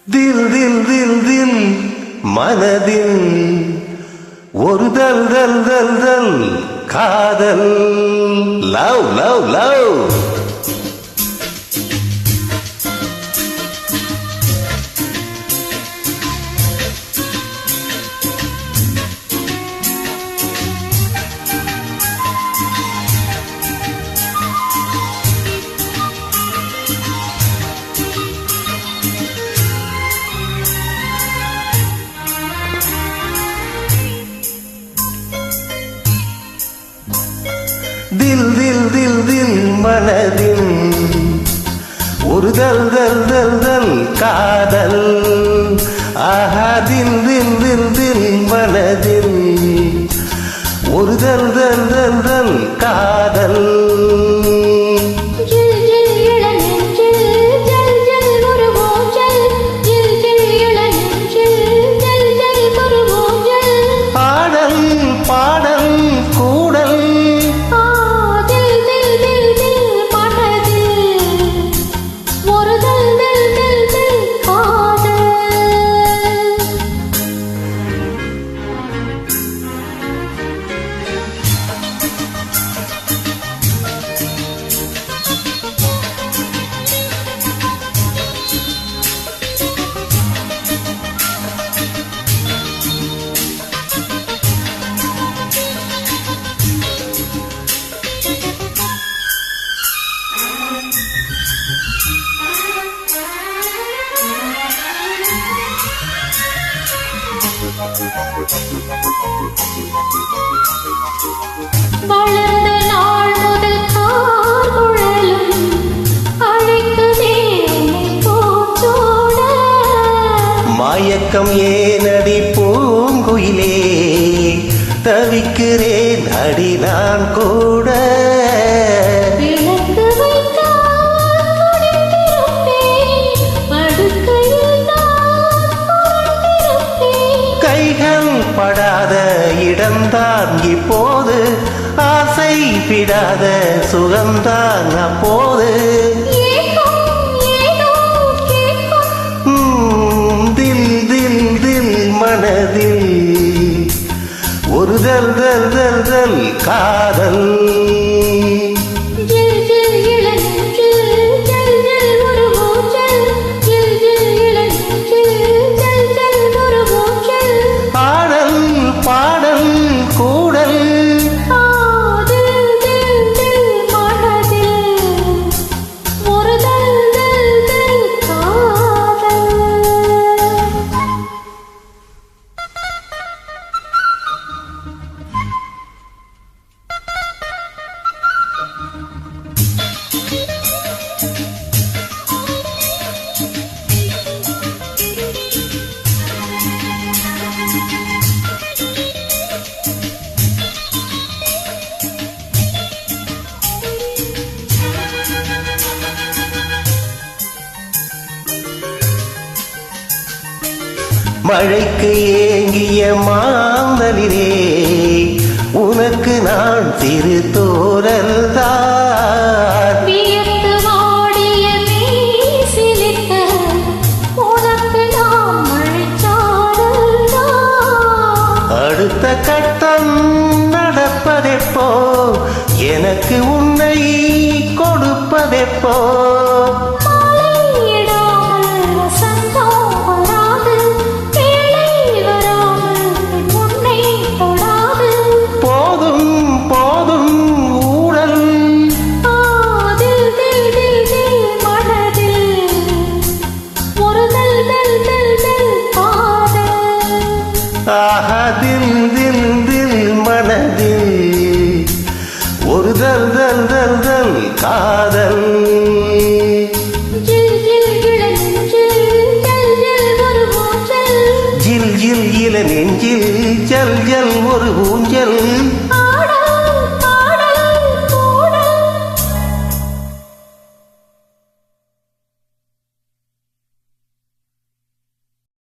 தில் தில் தில் தில் மனதில் ஒரு தல் தல் தல் தல் காதல் லவ் லவ் லவ் தில் தில் தில் தில் மனதில் ஒரு தல் தல் தல் தல் காதல் ஆஹா தில் தில் தில் தில் மனதில் ஒரு தல் தல் தல் தல் காதல் வளர்ந்த நாள் முதல் கார்குழலும் அழைக்குதே போற்றோட மயக்கம் ஏனடி பூங்குயிலே தவிக்கிறேன் அடி நான் கூட விளக்கு வைத்தால் முடித்திருப்பேன் படுக்கையில் நான் புரண்டிருப்பேன் கைகள் படாத இடம்தான் இப்போது ஆசை விடாத சுகம்தான் அப்போது தில் தில் தில் மனதில் ஒரு தல் தல் தல் தல் காதல் பாடல் பாடல் கூடல் மழைக்கு ஏங்கிய மாந்தலிலே உனக்கு நான் சிறு தோரல் தான் அடுத்த கட்டம் நடப்பதெப்போ எனக்கு உன்னை கொடுப்பதெப்போ ஆஹா தில் தில் தில் மனதில் ஒரு தல் தல் தல் தல் காதல் ஜில் ஜில் இள நெஞ்சில் ஜல் ஜல் ஒரு ஊஞ்சல்